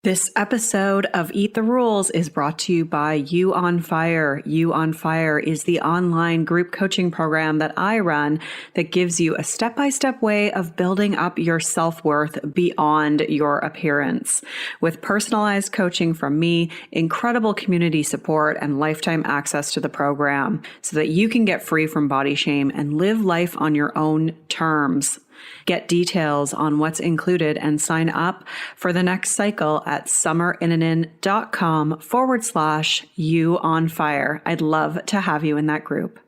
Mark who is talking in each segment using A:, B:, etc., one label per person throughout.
A: This episode of Eat the Rules is brought to you by You on Fire. You on Fire is the online group coaching program that I run that gives you a step-by-step way of building up your self-worth beyond your appearance. With personalized coaching from me, incredible community support, and lifetime access to the program so that you can get free from body shame and live life on your own terms. Get details on what's included and sign up for the next cycle at summerinanen.com/you on fire. I'd love to have you in that group.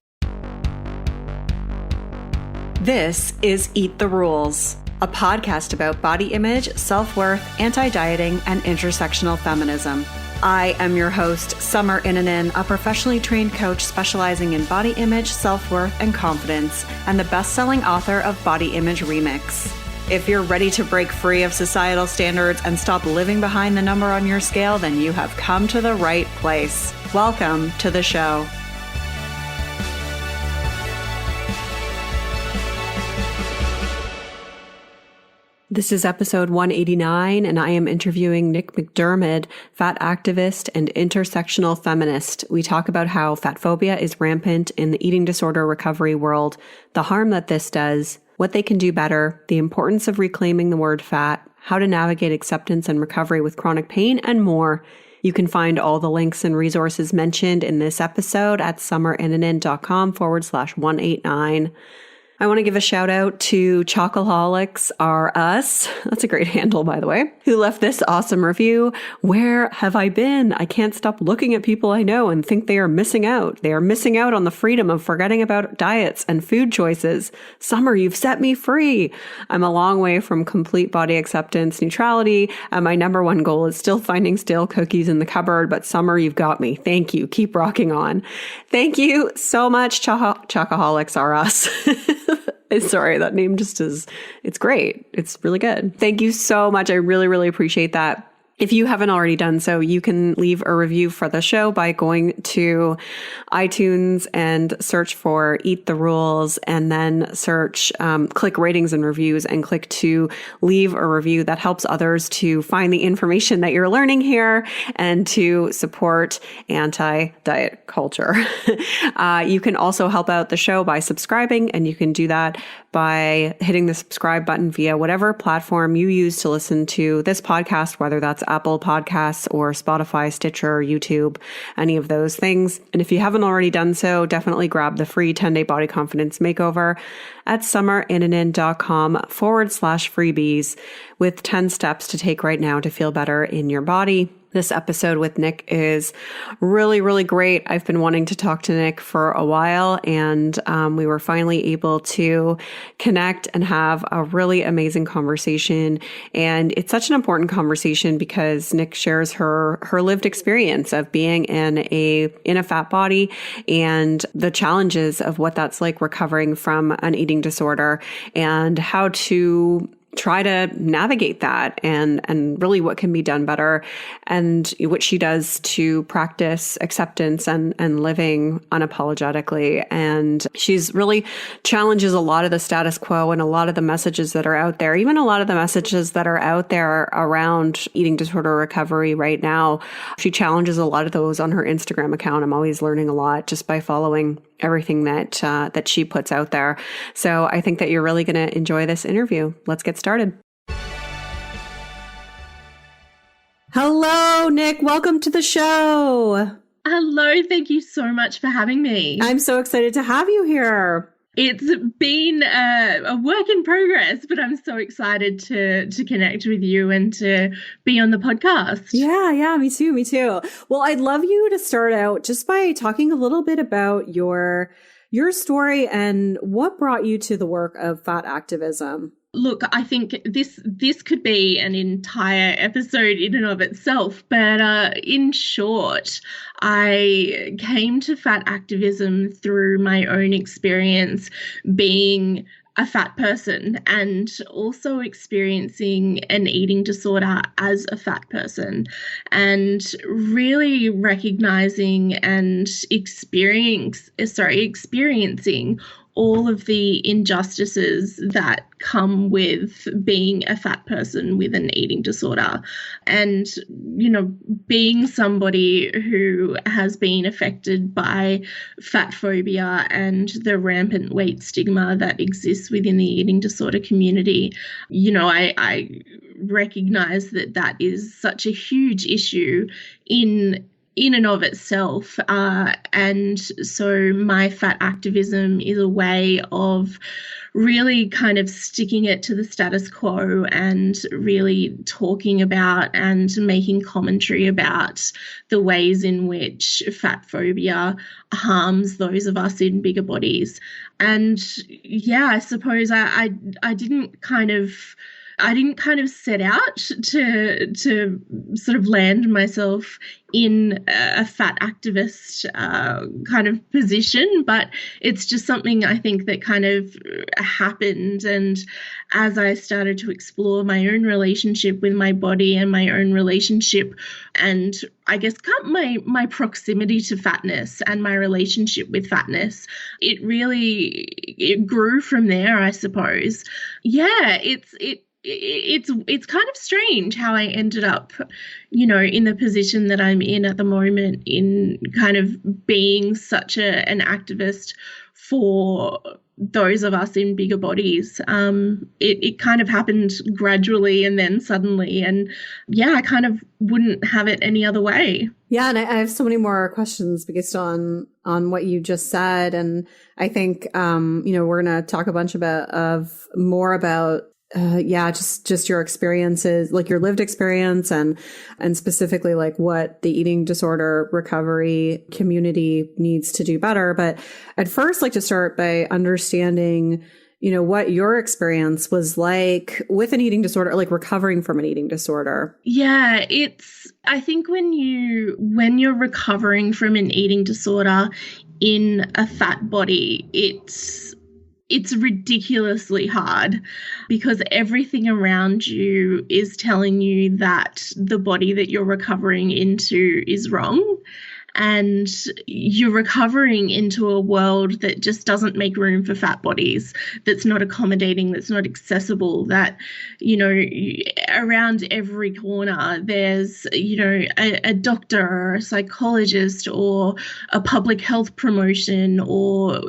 A: This is Eat the Rules, a podcast about body image, self-worth, anti-dieting, and intersectional feminism. I am your host, Summer Inanen, a professionally trained coach specializing in body image, self-worth, and confidence, and the best-selling author of Body Image Remix. If you're ready to break free of societal standards and stop living behind the number on your scale, then you have come to the right place. Welcome to the show. This is episode 189, and I am interviewing Nic McDermid, fat activist and intersectional feminist. We talk about how fatphobia is rampant in the eating disorder recovery world, the harm that this does, what they can do better, the importance of reclaiming the word fat, how to navigate acceptance and recovery with chronic pain, and more. You can find all the links and resources mentioned in this episode at summerinanen.com/189. I want to give a shout out to Chocoholics Are Us. That's a great handle, by the way, who left this awesome review. Where have I been? I can't stop looking at people I know and think they are missing out. They are missing out on the freedom of forgetting about diets and food choices. Summer, you've set me free. I'm a long way from complete body acceptance, neutrality, and my number one goal is still finding stale cookies in the cupboard. But Summer, you've got me. Thank you. Keep rocking on. Thank you so much, Chocoholics Are Us. Sorry, that name just is, it's great. It's really good. Thank you so much. I really, really appreciate that. If you haven't already done so, you can leave a review for the show by going to iTunes and search for Eat the Rules, and then click ratings and reviews and click to leave a review. That helps others to find the information that you're learning here and to support anti-diet culture. You can also help out the show by subscribing, and you can do that by hitting the subscribe button via whatever platform you use to listen to this podcast, whether that's Apple Podcasts or Spotify, Stitcher, YouTube, any of those things. And if you haven't already done so, definitely grab the free 10-day body confidence makeover at summerinanen.com/freebies with 10 steps to take right now to feel better in your body. This episode with Nic is really, really great. I've been wanting to talk to Nic for a while, and we were finally able to connect and have a really amazing conversation. And it's such an important conversation because Nic shares her lived experience of being in a fat body and the challenges of what that's like recovering from an eating disorder and how to try to navigate that and really what can be done better and what she does to practice acceptance and living unapologetically. And she's really challenges a lot of the status quo and a lot of the messages that are out there, even a lot of the messages that are out there around eating disorder recovery right now. She challenges a lot of those on her Instagram account. I'm always learning a lot just by following everything that she puts out there. So I think that you're really going to enjoy this interview. Let's get started. Hello, Nic. Welcome to the show.
B: Hello. Thank you so much for having me.
A: I'm so excited to have you here.
B: It's been a work in progress, but I'm so excited to connect with you and to be on the podcast.
A: Yeah, me too. Well, I'd love you to start out just by talking a little bit about your story and what brought you to the work of fat activism.
B: Look, I think this could be an entire episode in and of itself, but in short, I came to fat activism through my own experience being a fat person and also experiencing an eating disorder as a fat person, and really recognizing and experiencing all of the injustices that come with being a fat person with an eating disorder. And, being somebody who has been affected by fat phobia and the rampant weight stigma that exists within the eating disorder community, I recognize that is such a huge issue in and of itself. And so my fat activism is a way of really kind of sticking it to the status quo and really talking about and making commentary about the ways in which fat phobia harms those of us in bigger bodies. And yeah, I suppose I didn't kind of set out to sort of land myself in a fat activist kind of position, but it's just something I think that kind of happened. And as I started to explore my own relationship with my body and my own relationship and I guess my proximity to fatness and my relationship with fatness, it grew from there, I suppose. Yeah, it's kind of strange how I ended up, in the position that I'm in at the moment, in kind of being such an activist for those of us in bigger bodies. It kind of happened gradually and then suddenly, and yeah, I kind of wouldn't have it any other way.
A: Yeah, and I have so many more questions based on what you just said, and I think we're going to talk a bunch more about just your experiences, like your lived experience and specifically like what the eating disorder recovery community needs to do better. But I'd first like to start by understanding, what your experience was like with an eating disorder, like recovering from an eating disorder.
B: Yeah, I think when you're recovering from an eating disorder in a fat body, it's ridiculously hard because everything around you is telling you that the body that you're recovering into is wrong. And you're recovering into a world that just doesn't make room for fat bodies, that's not accommodating, that's not accessible, that, around every corner there's, a doctor or a psychologist or a public health promotion or,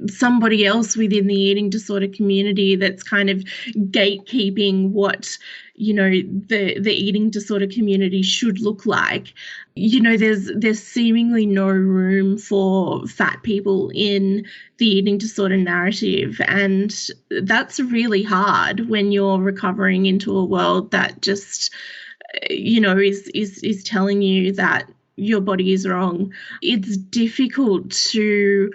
B: somebody else within the eating disorder community that's kind of gatekeeping what, the eating disorder community should look like. There's seemingly no room for fat people in the eating disorder narrative. And that's really hard when you're recovering into a world that just, is telling you that your body is wrong. It's difficult to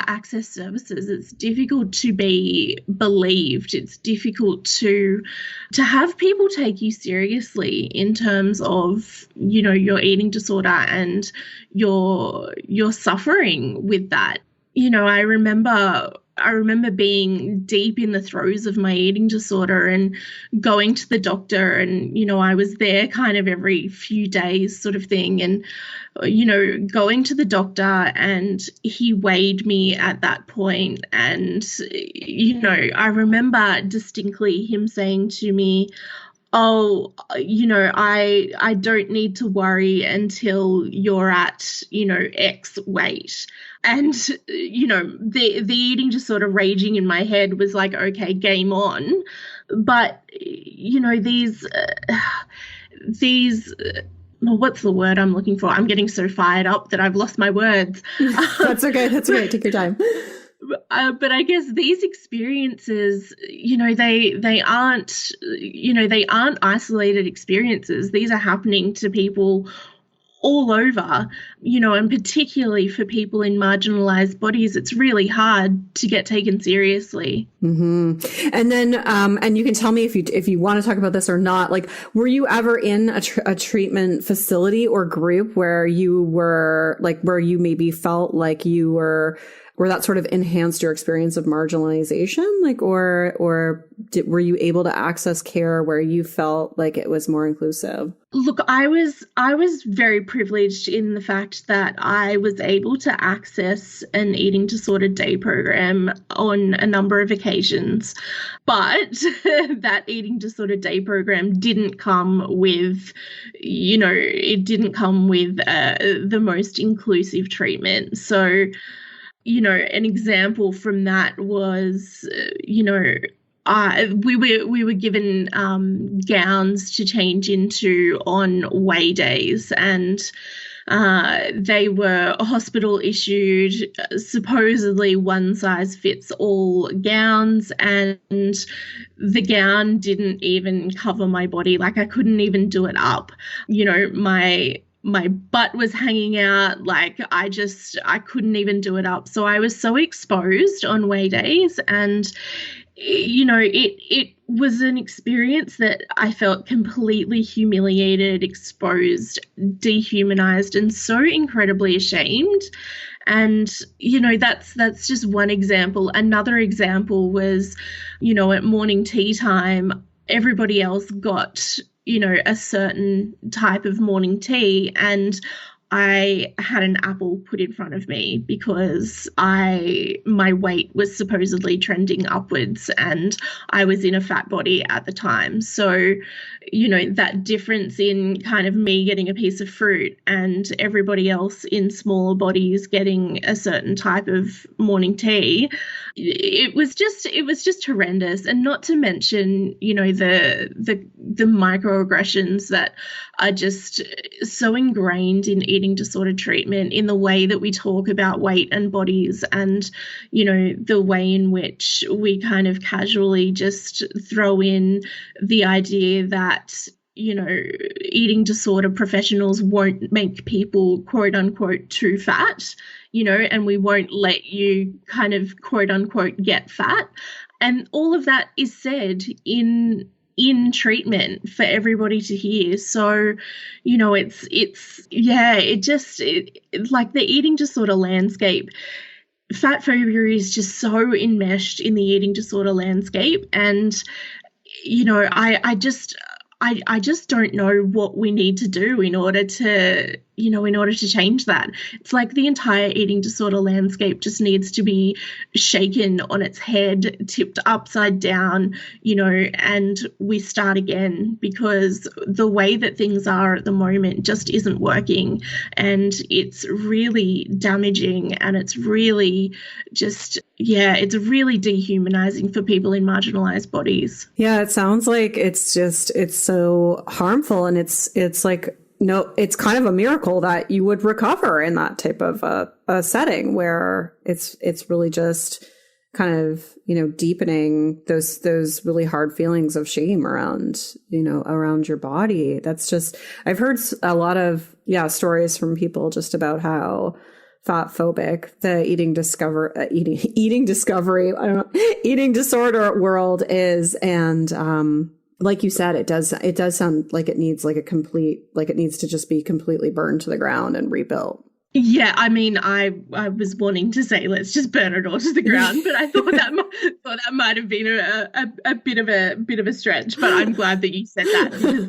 B: access services. It's difficult to be believed. It's difficult to have people take you seriously in terms of, your eating disorder and your suffering with that. I remember being deep in the throes of my eating disorder and going to the doctor, and, I was there kind of every few days sort of thing, and, going to the doctor, and he weighed me at that point. And, I remember distinctly him saying to me, oh, I don't need to worry until you're at, X weight. And, the eating disorder raging in my head was like, okay, game on. But, what's the word I'm looking for? I'm getting so fired up that I've lost my words.
A: That's okay. Take your time.
B: But I guess these experiences, they aren't isolated experiences. These are happening to people all over, and particularly for people in marginalized bodies, it's really hard to get taken seriously.
A: Mm-hmm. And then, and you can tell me if you want to talk about this or not, like, were you ever in a treatment facility or group where you were like, where you maybe felt like you were or that sort of enhanced your experience of marginalization? Like, were you able to access care where you felt like it was more inclusive?
B: Look, I was very privileged in the fact that I was able to access an eating disorder day program on a number of occasions, but that eating disorder day program didn't come with, the most inclusive treatment. So, an example from that was, we were given gowns to change into on weigh days, and they were hospital issued, supposedly one size fits all gowns, and the gown didn't even cover my body. Like, I couldn't even do it up. My butt was hanging out. Like, I couldn't even do it up. So I was so exposed on weigh days, and it was an experience that I felt completely humiliated, exposed, dehumanized, and so incredibly ashamed. And, that's just one example. Another example was, at morning tea time, everybody else got, a certain type of morning tea, and I had an apple put in front of me because my weight was supposedly trending upwards and I was in a fat body at the time. So, that difference in kind of me getting a piece of fruit and everybody else in smaller bodies getting a certain type of morning tea, it was just horrendous. And not to mention, the microaggressions that are just so ingrained in eating disorder treatment, in the way that we talk about weight and bodies, and the way in which we kind of casually just throw in the idea that eating disorder professionals won't make people quote unquote too fat, and we won't let you kind of quote unquote get fat. And all of that is said in treatment for everybody to hear. So, like the eating disorder landscape, fat phobia is just so enmeshed in the eating disorder landscape. And, I just don't know what we need to do in order to change that. It's like the entire eating disorder landscape just needs to be shaken on its head, tipped upside down, and we start again, because the way that things are at the moment just isn't working, and it's really damaging, and it's really just, it's really dehumanizing for people in marginalized bodies.
A: Yeah, it sounds like it's so harmful, and it's like, no, it's kind of a miracle that you would recover in that type of a setting where it's really just kind of, deepening those really hard feelings of shame around your body. That's just, I've heard a lot of, stories from people just about how fat phobic the eating disorder world is. And, like you said, it does sound like it needs it needs to just be completely burned to the ground and rebuilt.
B: Yeah, I mean, I was wanting to say let's just burn it all to the ground, but I thought that might have been a bit of a stretch. But I'm glad that you said that, because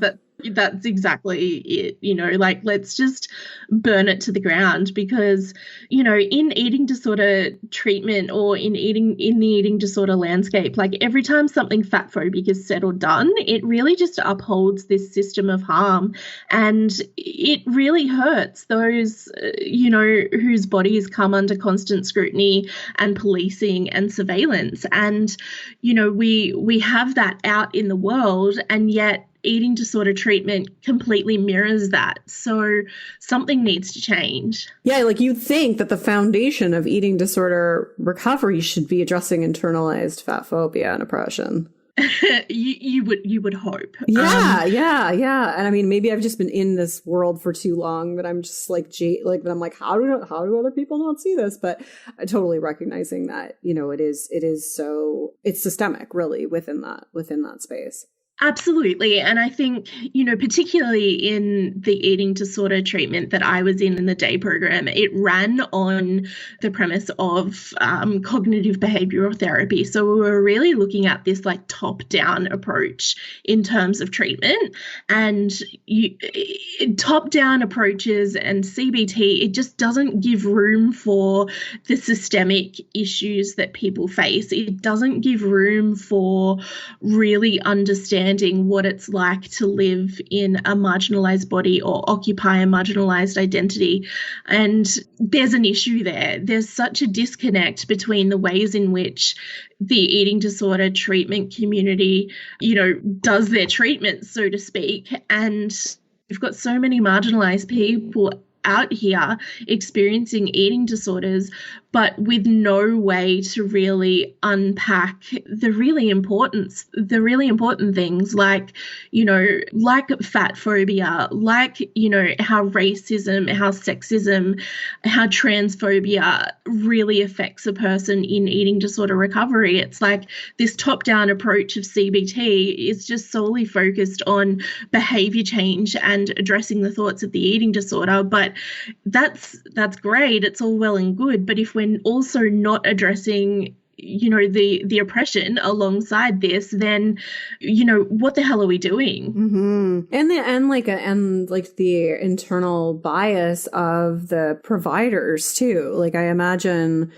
B: that's exactly it. Like, let's just burn it to the ground, because in eating disorder treatment, or in the eating disorder landscape, like, every time something fat phobic is said or done, it really just upholds this system of harm, and it really hurts those whose bodies come under constant scrutiny and policing and surveillance. And we have that out in the world, and yet eating disorder treatment completely mirrors that. So something needs to change. Yeah,
A: like, you'd think that the foundation of eating disorder recovery should be addressing internalized fat phobia and oppression.
B: you would hope.
A: Yeah. And I mean, maybe I've just been in this world for too long that I'm just like, how do other people not see this? But I'm totally recognizing that, it's systemic, really, within that space.
B: Absolutely. And I think, particularly in the eating disorder treatment that I was in the day program, it ran on the premise of cognitive behavioral therapy. So we were really looking at this like top-down approach in terms of treatment. And top-down approaches and CBT, it just doesn't give room for the systemic issues that people face. It doesn't give room for really understanding what it's like to live in a marginalized body or occupy a marginalized identity. And there's an issue there. There's such a disconnect between the ways in which the eating disorder treatment community, does their treatment, so to speak. And we've got so many marginalized people out here experiencing eating disorders, but with no way to really unpack the really important things like, like fat phobia, like, how racism, how sexism, how transphobia really affects a person in eating disorder recovery. It's like this top-down approach of CBT is just solely focused on behavior change and addressing the thoughts of the eating disorder, but that's great. It's all well and good. But if we're also not addressing, the oppression alongside this, then, what the hell are we doing?
A: Mm-hmm. And the internal bias of the providers too. Like I imagine,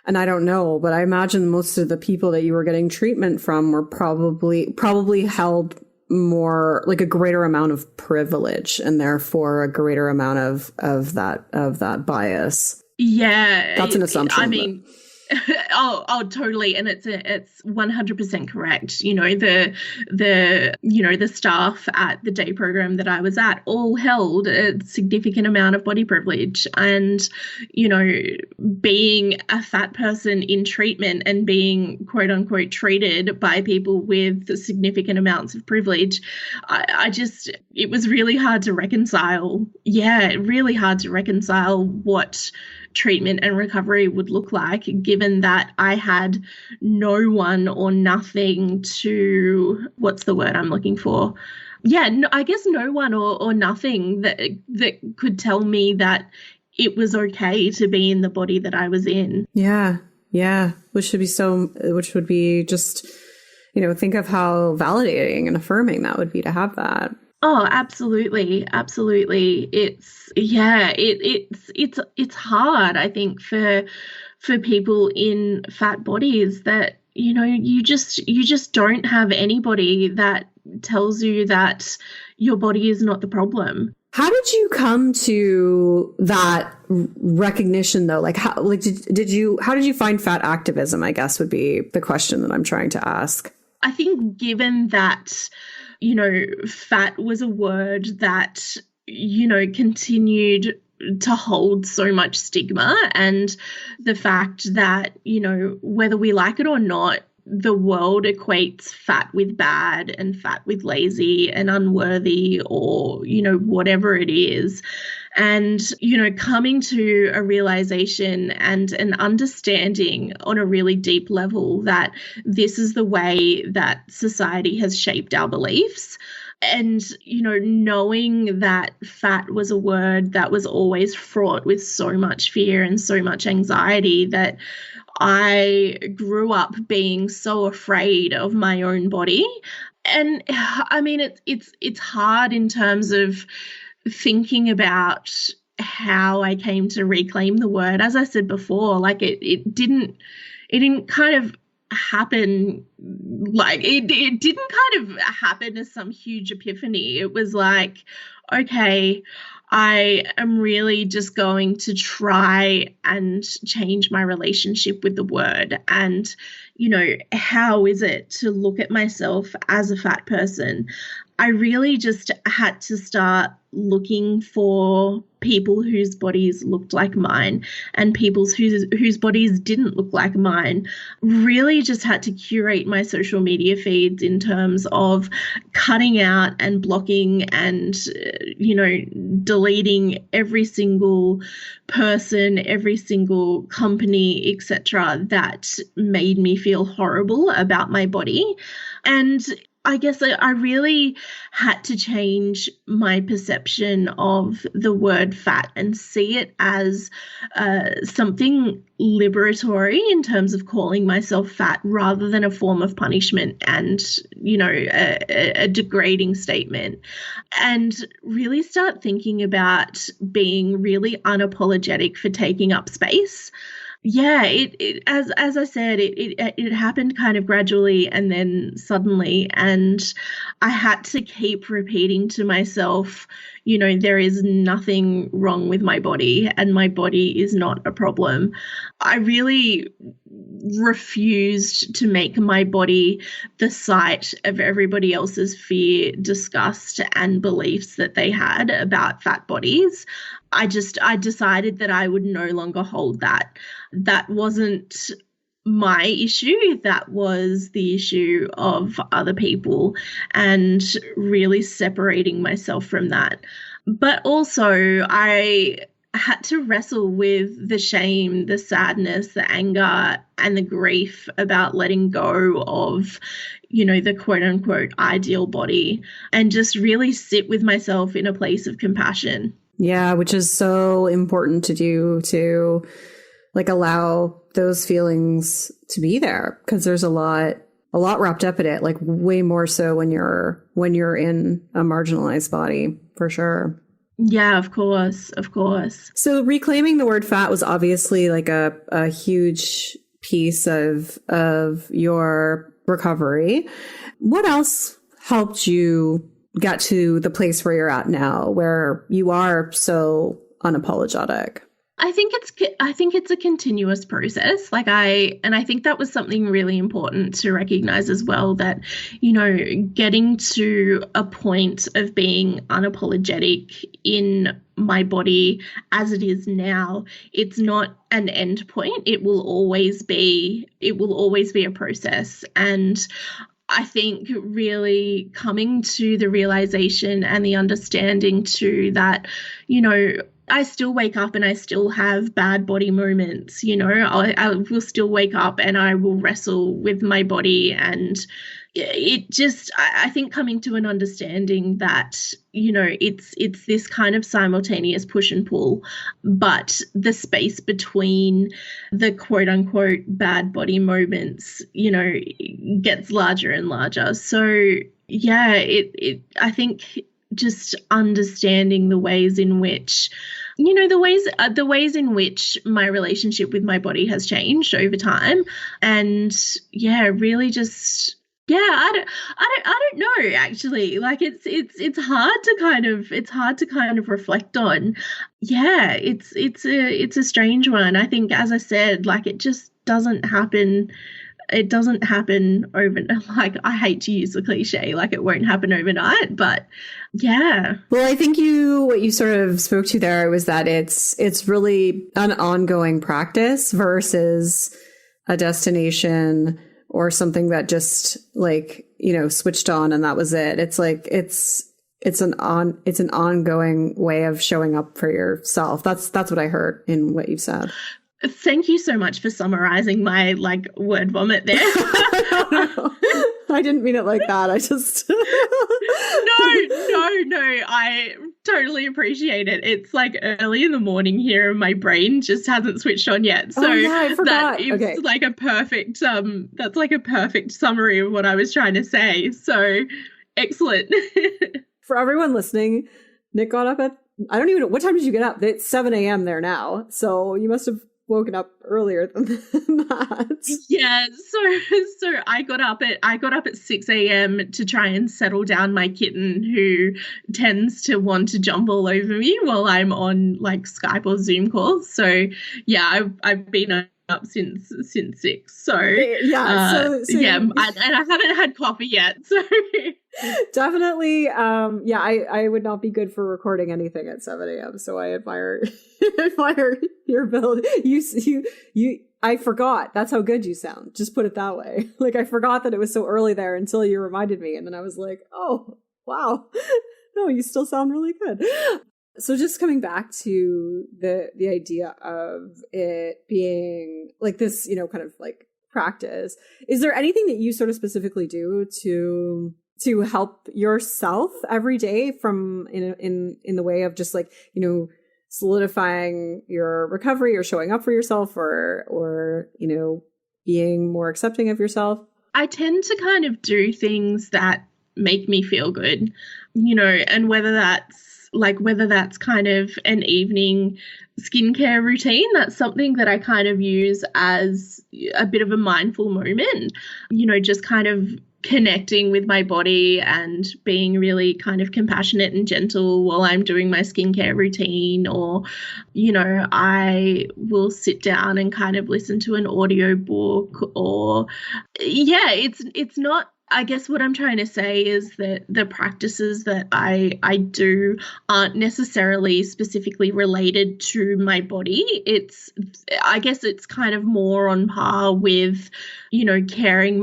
A: and I don't know, but I imagine most of the people that you were getting treatment from were probably held more like a greater amount of privilege and therefore a greater amount of that bias.
B: Yeah,
A: that's an assumption.
B: I mean, oh, totally, and it's 100% correct. The staff at the day program that I was at all held a significant amount of body privilege, and being a fat person in treatment and being quote unquote treated by people with significant amounts of privilege, it was really hard to reconcile. Yeah, really hard to reconcile what treatment and recovery would look like, given that I had no one or nothing to, what's the word I'm looking for? Yeah, no, I guess no one or nothing that could tell me that it was okay to be in the body that I was in.
A: Yeah. Which would be just, think of how validating and affirming that would be to have that.
B: Oh, absolutely. It's hard, I think, for people in fat bodies that, you just don't have anybody that tells you that your body is not the problem.
A: How did you come to that recognition though? Like how did you find fat activism, I guess would be the question that I'm trying to ask.
B: I think given that fat was a word that, continued to hold so much stigma, and the fact that, whether we like it or not, the world equates fat with bad and fat with lazy and unworthy or, whatever it is. And, coming to a realization and an understanding on a really deep level that this is the way that society has shaped our beliefs. And, knowing that fat was a word that was always fraught with so much fear and so much anxiety that I grew up being so afraid of my own body. And I mean, it's hard in terms of thinking about how I came to reclaim the word. As I said before, like it didn't kind of happen, like it didn't kind of happen as some huge epiphany. It was like, okay, I am really just going to try and change my relationship with the word. And, how is it to look at myself as a fat person? I really just had to start looking for people whose bodies looked like mine and people's whose bodies didn't look like mine. Really just had to curate my social media feeds in terms of cutting out and blocking and, deleting every single person, every single company, etc., that made me feel horrible about my body. And I guess I really had to change my perception of the word fat and see it as something liberatory in terms of calling myself fat rather than a form of punishment and, a degrading statement. And really start thinking about being really unapologetic for taking up space. Yeah, as I said, it happened kind of gradually and then suddenly, and I had to keep repeating to myself, there is nothing wrong with my body and my body is not a problem. I really refused to make my body the site of everybody else's fear, disgust, and beliefs that they had about fat bodies. I decided that I would no longer hold that. That wasn't my issue. That was the issue of other people, and really separating myself from that. But also, I had to wrestle with the shame, the sadness, the anger, and the grief about letting go of, the quote unquote ideal body, and just really sit with myself in a place of compassion.
A: Yeah, which is so important to do, to allow those feelings to be there, because there's a lot wrapped up in it, way more so when you're in a marginalized body, for sure.
B: Yeah, of course.
A: So reclaiming the word fat was obviously a huge piece of your recovery. What else helped you get to the place where you're at now, where you are so unapologetic?
B: I think it's a continuous process. I think that was something really important to recognize as well, that, getting to a point of being unapologetic in my body as it is now, it's not an end point. It will always be a process. And I think really coming to the realization and the understanding too that, I still wake up and I still have bad body moments, I will still wake up and I will wrestle with my body. And I think coming to an understanding that, it's this kind of simultaneous push and pull, but the space between the quote unquote bad body moments, gets larger and larger. So yeah, I think just understanding the ways in which, the ways in which my relationship with my body has changed over time. And yeah, really just, yeah, I don't know, actually. It's hard to kind of reflect on. Yeah, it's a strange one. I think, as I said, it just doesn't happen. It doesn't happen over, I hate to use the cliche, it won't happen overnight, but yeah.
A: Well, I think what you sort of spoke to there was that it's really an ongoing practice versus a destination or something that just switched on and that was it. It's an ongoing way of showing up for yourself. That's what I heard in what you said.
B: Thank you so much for summarizing my word vomit there.
A: I didn't mean it like that. I just
B: No. I totally appreciate it. It's early in the morning here and my brain just hasn't switched on yet. So
A: I forgot.
B: That is
A: okay.
B: a perfect that's a perfect summary of what I was trying to say. So excellent.
A: For everyone listening, Nic got up at, I don't even know, what time did you get up? It's 7 a.m. there now. So you must have woken up earlier than that.
B: Yeah, so I got up at 6 a.m. to try and settle down my kitten, who tends to want to jump all over me while I'm on Skype or Zoom calls. So yeah, I've been up since 6. So yeah, and I haven't had coffee yet. So
A: definitely, I would not be good for recording anything at 7 a.m. So I admire your ability. I forgot. That's how good you sound. Just put it that way. I forgot that it was so early there until you reminded me, and then I was like, oh wow, no, you still sound really good. So just coming back to the idea of it being this, kind of practice, is there anything that you sort of specifically do to to help yourself every day from in the way of just like, you know, solidifying your recovery or showing up for yourself or, you know, being more accepting of yourself?
B: I tend to kind of do things that make me feel good, you know, and whether that's kind of an evening skincare routine, that's something that I kind of use as a bit of a mindful moment, you know, just kind of connecting with my body and being really kind of compassionate and gentle while I'm doing my skincare routine. Or, you know, I will sit down and kind of listen to an audio book, or it's not, I guess what I'm trying to say is that the practices that I do aren't necessarily specifically related to my body. I guess it's kind of more on par with, you know, caring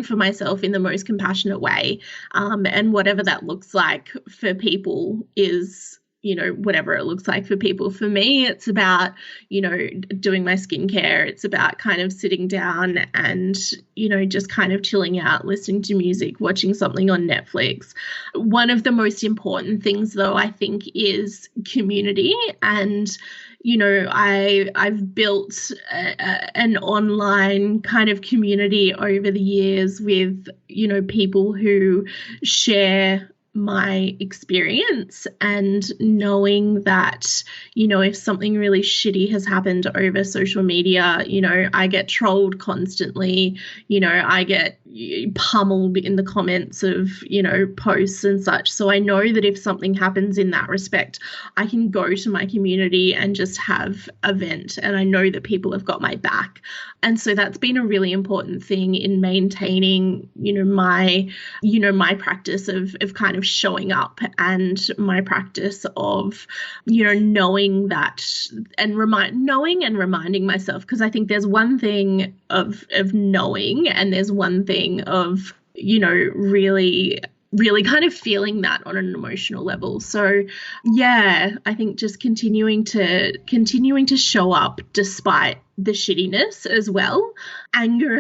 B: for myself in the most compassionate way. And whatever that looks like for people is, you know, whatever it looks like for people. For me, it's about, you know, doing my skincare. It's about kind of sitting down and, you know, just kind of chilling out, listening to music, watching something on Netflix. One of the most important things, though, I think, is community. And, you know, I've built an online kind of community over the years with, you know, people who share my experience, and knowing that, you know, if something really shitty has happened over social media, you know, I get trolled constantly, you know, I get pummeled in the comments of, you know, posts and such. So I know that if something happens in that respect, I can go to my community and just have a vent, and I know that people have got my back. And so that's been a really important thing in maintaining, my practice of kind of showing up, and my practice of, you know, knowing that and reminding myself, because I think there's one thing of knowing, and there's one thing of, you know, really kind of feeling that on an emotional level. So yeah, I think just continuing to show up despite the shittiness as well. Anger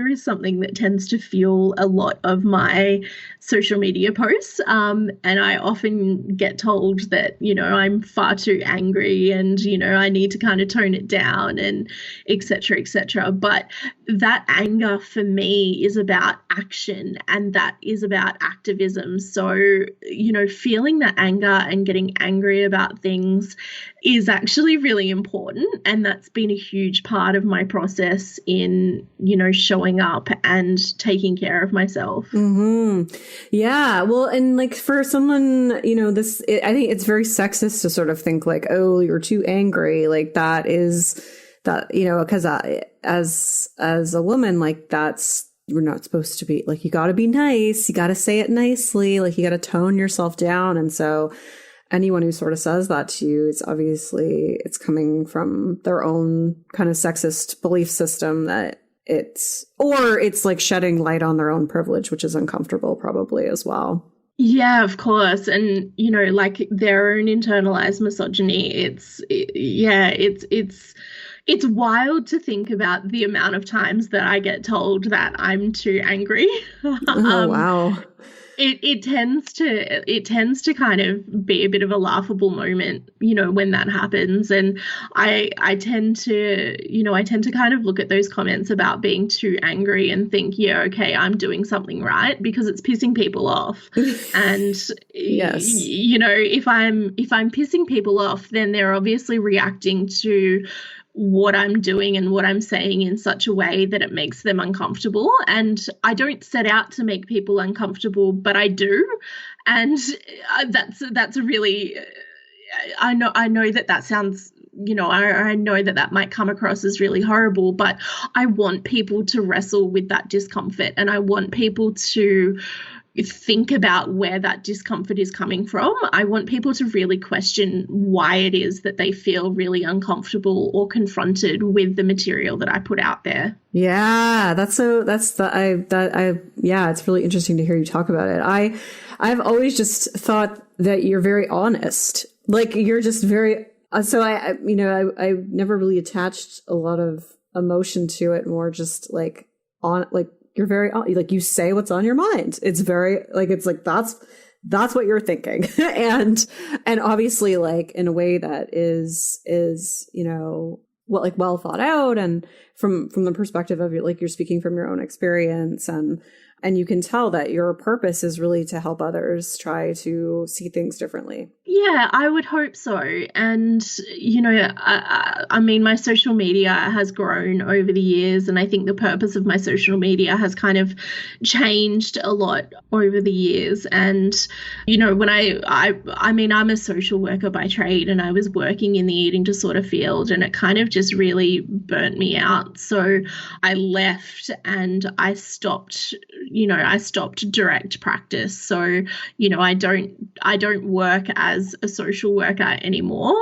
B: is something that tends to fuel a lot of my social media posts. And I often get told that, you know, I'm far too angry and, you know, I need to kind of tone it down and et cetera, et cetera. But that anger for me is about action, and that is about activism. So, you know, feeling that anger and getting angry about things is actually really important. And that's been a huge part of my process in, you know, showing up and taking care of myself.
A: Mm-hmm. Yeah. Well, and like for someone, you know, I think it's very sexist to sort of think like, oh, you're too angry. Like that, you know, because as a woman, like we're not supposed to be like, you got to be nice. You got to say it nicely. Like you got to tone yourself down. And so anyone who sort of says that to you, it's coming from their own kind of sexist belief system that it's like shedding light on their own privilege, which is uncomfortable probably as well.
B: Yeah, of course. And, you know, like their own internalized misogyny, it's wild to think about the amount of times that I get told that I'm too angry.
A: Oh, wow.
B: It tends to kind of be a bit of a laughable moment, you know, when that happens. And I tend to kind of look at those comments about being too angry and think, yeah, okay, I'm doing something right, because it's pissing people off. And
A: yes,
B: you know, if I'm pissing people off, then they're obviously reacting to what I'm doing and what I'm saying in such a way that it makes them uncomfortable. And I don't set out to make people uncomfortable, but I do. And that's a really, I know that sounds, you know, I know that might come across as really horrible, but I want people to wrestle with that discomfort, and I want people to think about where that discomfort is coming from. I want people to really question why it is that they feel really uncomfortable or confronted with the material that I put out there.
A: Yeah, it's really interesting to hear you talk about it. I've always just thought that you're very honest. Like you're just very, so I never really attached a lot of emotion to it, more just like you're very, like, you say what's on your mind. It's very, like, it's like, that's what you're thinking. and obviously, like, in a way that is, you know, well thought out, and from the perspective of like, you're speaking from your own experience, and you can tell that your purpose is really to help others try to see things differently.
B: Yeah, I would hope so. And, you know, I mean, my social media has grown over the years, and I think the purpose of my social media has kind of changed a lot over the years. And, you know, when I mean, I'm a social worker by trade, and I was working in the eating disorder field, and it kind of just really burnt me out. So I left and I stopped direct practice. So, you know, I don't work as a social worker anymore.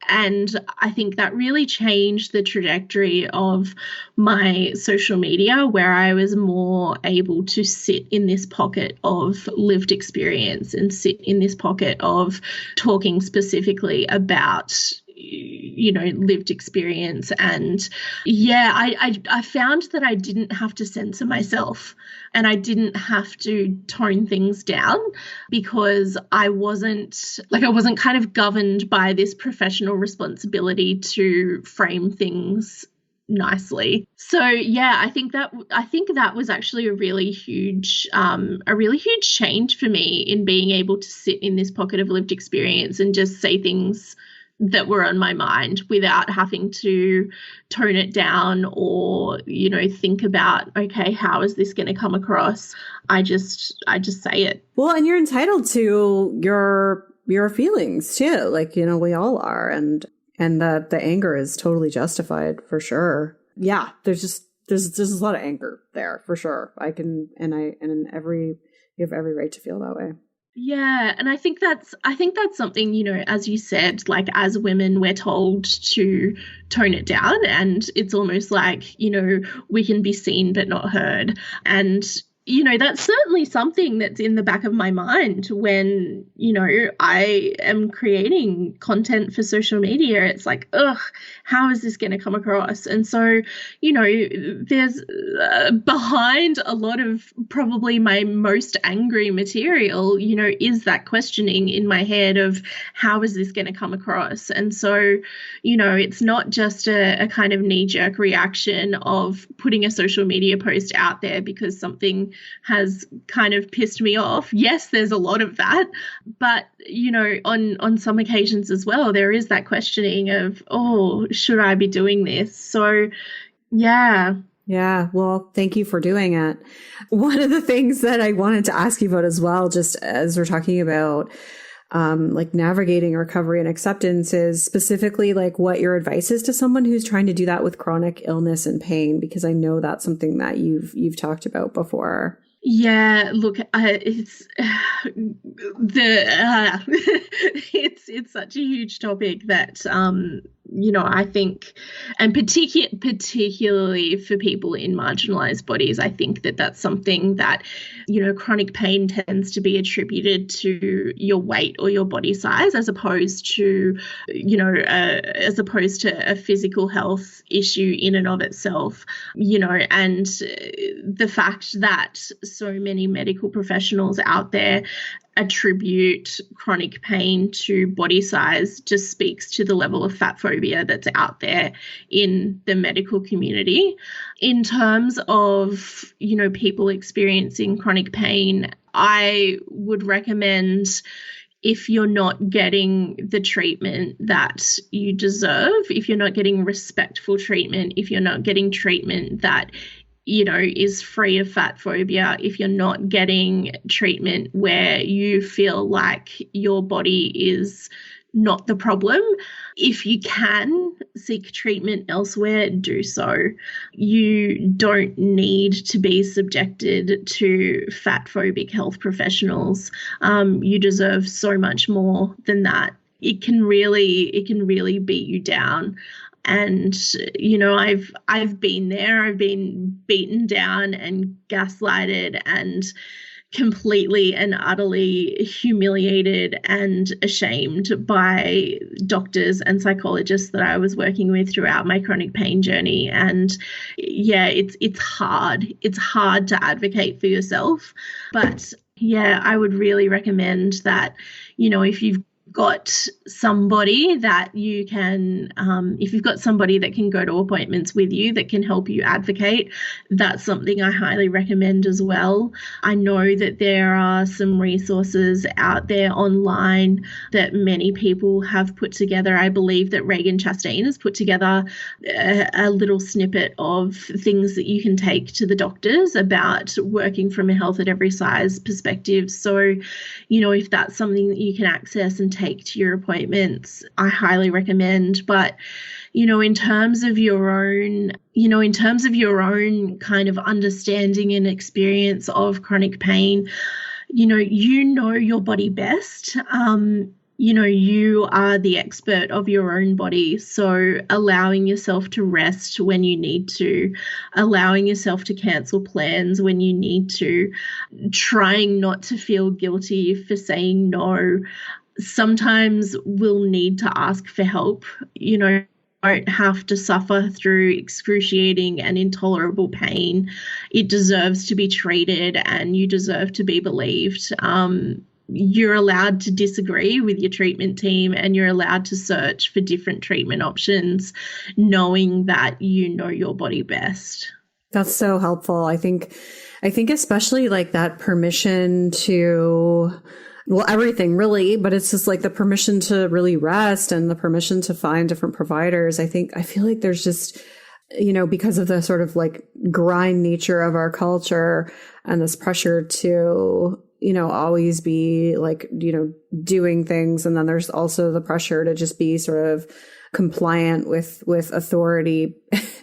B: And I think that really changed the trajectory of my social media, where I was more able to sit in this pocket of lived experience and sit in this pocket of talking specifically about, you know, lived experience. And yeah, I found that I didn't have to censor myself, and I didn't have to tone things down, because I wasn't kind of governed by this professional responsibility to frame things nicely. So yeah, I think that was actually a really huge change for me, in being able to sit in this pocket of lived experience and just say things that were on my mind without having to tone it down, or, you know, think about, okay, how is this going to come across? I just say it.
A: Well, and you're entitled to your feelings too. Like, you know, we all are, and the anger is totally justified, for sure. Yeah, there's a lot of anger there, for sure. You have every right to feel that way.
B: Yeah, and I think that's something, you know, as you said, like, as women, we're told to tone it down, and it's almost like, you know, we can be seen but not heard. And, you know, that's certainly something that's in the back of my mind when, you know, I am creating content for social media. It's like, ugh, how is this going to come across? And so, you know, there's behind a lot of probably my most angry material, you know, is that questioning in my head of, how is this going to come across? And so, you know, it's not just a kind of knee-jerk reaction of putting a social media post out there because something has kind of pissed me off. Yes, there's a lot of that, but, you know, on some occasions as well, there is that questioning of, oh, should I be doing this? So yeah.
A: Yeah, well, thank you for doing it. One of the things that I wanted to ask you about as well, just as we're talking about like navigating recovery and acceptance, is specifically like what your advice is to someone who's trying to do that with chronic illness and pain, because I know that's something that you've talked about before.
B: Yeah, look, it's it's such a huge topic that you know, I think, and particularly for people in marginalized bodies, I think that that's something that, you know, chronic pain tends to be attributed to your weight or your body size, as opposed to, you know, as opposed to a physical health issue in and of itself, you know. And the fact that so many medical professionals out there attribute chronic pain to body size just speaks to the level of fat phobia that's out there in the medical community. In terms of, you know, people experiencing chronic pain, I would recommend, if you're not getting the treatment that you deserve, if you're not getting respectful treatment, if you're not getting treatment that, you know, is free of fat phobia, if you're not getting treatment where you feel like your body is not the problem, if you can seek treatment elsewhere, do so. You don't need to be subjected to fat phobic health professionals. You deserve so much more than that. It can really beat you down. And, you know, I've been there. I've been beaten down and gaslighted and, completely and utterly humiliated and ashamed by doctors and psychologists that I was working with throughout my chronic pain journey. And yeah, it's hard. It's hard to advocate for yourself. But yeah, I would really recommend that, if you've got somebody that you can, if you've got somebody that can go to appointments with you that can help you advocate, that's something I highly recommend as well. I know that there are some resources out there online that many people have put together. I believe that Reagan Chastain has put together a little snippet of things that you can take to the doctors about working from a health at every size perspective. So, if that's something that you can access and take to your appointments, I highly recommend. But in terms of your own kind of understanding and experience of chronic pain, you know your body best. You are the expert of your own body. So allowing yourself to rest when you need to, allowing yourself to cancel plans when you need to, trying not to feel guilty for saying no. Sometimes we'll need to ask for help. Don't have to suffer through excruciating and intolerable pain. It deserves to be treated, and you deserve to be believed. You're allowed to disagree with your treatment team, and you're allowed to search for different treatment options, knowing that you know your body best.
A: That's so helpful. I think especially like that permission to, well, everything really, but it's just like the permission to really rest and the permission to find different providers. I feel like there's just, because of the sort of like grind nature of our culture and this pressure to, always be like, doing things. And then there's also the pressure to just be sort of compliant with authority.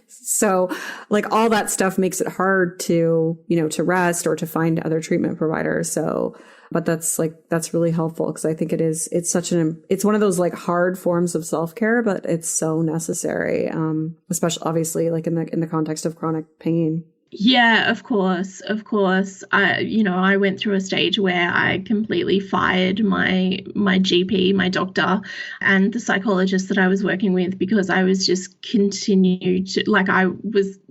A: So like all that stuff makes it hard to, to rest or to find other treatment providers. So, but that's really helpful, because I think it's one of those like hard forms of self-care, but it's so necessary. Especially obviously like in the context of chronic pain.
B: Yeah, of course. I went through a stage where I completely fired my GP, my doctor, and the psychologist that I was working with, because I was just continued to,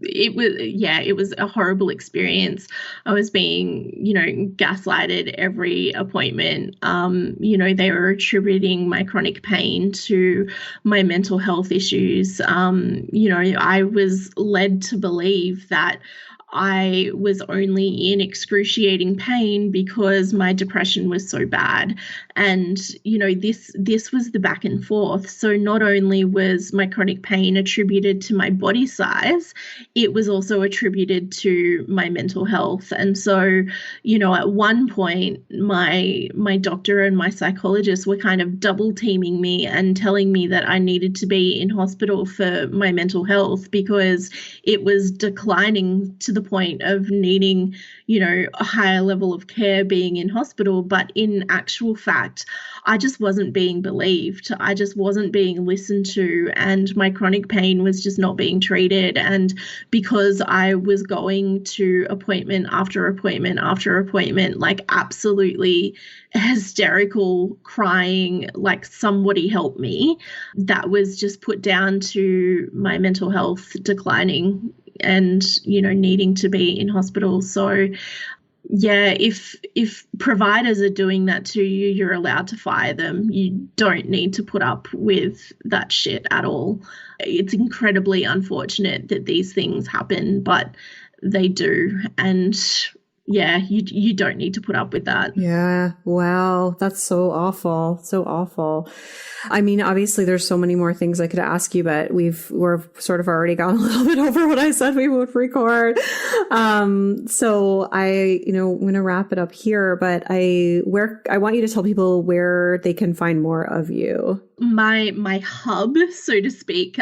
B: it was a horrible experience. I was being, gaslighted every appointment. They were attributing my chronic pain to my mental health issues. I was led to believe that I was only in excruciating pain because my depression was so bad. And, this was the back and forth. So not only was my chronic pain attributed to my body size, it was also attributed to my mental health. And so, at one point, my doctor and my psychologist were kind of double teaming me and telling me that I needed to be in hospital for my mental health, because it was declining to the point of needing, a higher level of care, being in hospital. But in actual fact, I just wasn't being believed. I just wasn't being listened to, and my chronic pain was just not being treated. And because I was going to appointment after appointment after appointment, like absolutely hysterical, crying, like somebody help me, that was just put down to my mental health declining and, needing to be in hospital. So yeah, if providers are doing that to you, you're allowed to fire them. You don't need to put up with that shit at all. It's incredibly unfortunate that these things happen, but they do. And yeah, you don't need to put up with that.
A: Yeah. Wow. That's so awful. So awful. I mean, obviously there's so many more things I could ask you, but we're sort of already gone a little bit over what I said we would record. So I'm going to wrap it up here, but I want you to tell people where they can find more of you.
B: My hub, so to speak,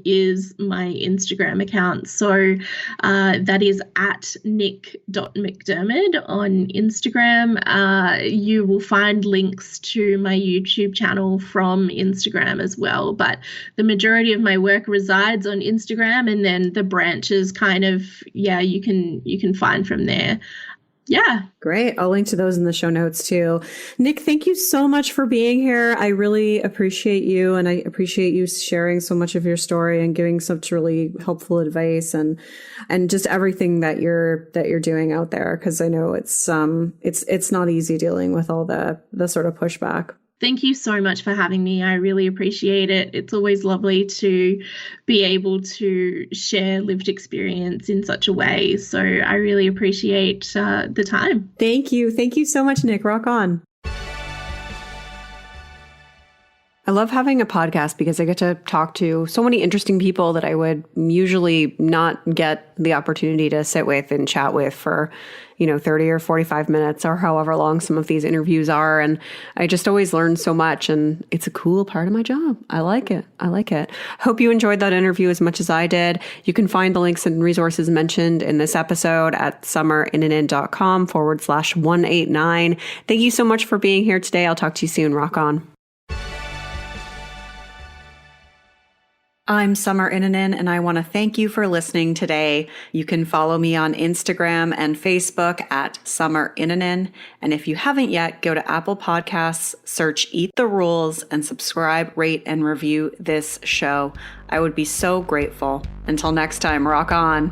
B: is my Instagram account. So that is at Nic.McDermid on Instagram. You will find links to my YouTube channel from Instagram as well. But the majority of my work resides on Instagram, and then the branches kind of, you can find from there. Yeah.
A: Great. I'll link to those in the show notes too. Nic, thank you so much for being here. I really appreciate you, and I appreciate you sharing so much of your story and giving such really helpful advice and just everything that you're doing out there, because I know it's not easy dealing with all the sort of pushback.
B: Thank you so much for having me. I really appreciate it. It's always lovely to be able to share lived experience in such a way. So I really appreciate the time.
A: Thank you. Thank you so much, Nic. Rock on. I love having a podcast because I get to talk to so many interesting people that I would usually not get the opportunity to sit with and chat with for, 30 or 45 minutes or however long some of these interviews are. And I just always learn so much, and it's a cool part of my job. I like it. Hope you enjoyed that interview as much as I did. You can find the links and resources mentioned in this episode at summerinnanen.com/189. Thank you so much for being here today. I'll talk to you soon. Rock on. I'm Summer Innanen, and I want to thank you for listening today. You can follow me on Instagram and Facebook at Summer Innanen. And if you haven't yet, go to Apple Podcasts, search Eat the Rules, and subscribe, rate, and review this show. I would be so grateful. Until next time, rock on.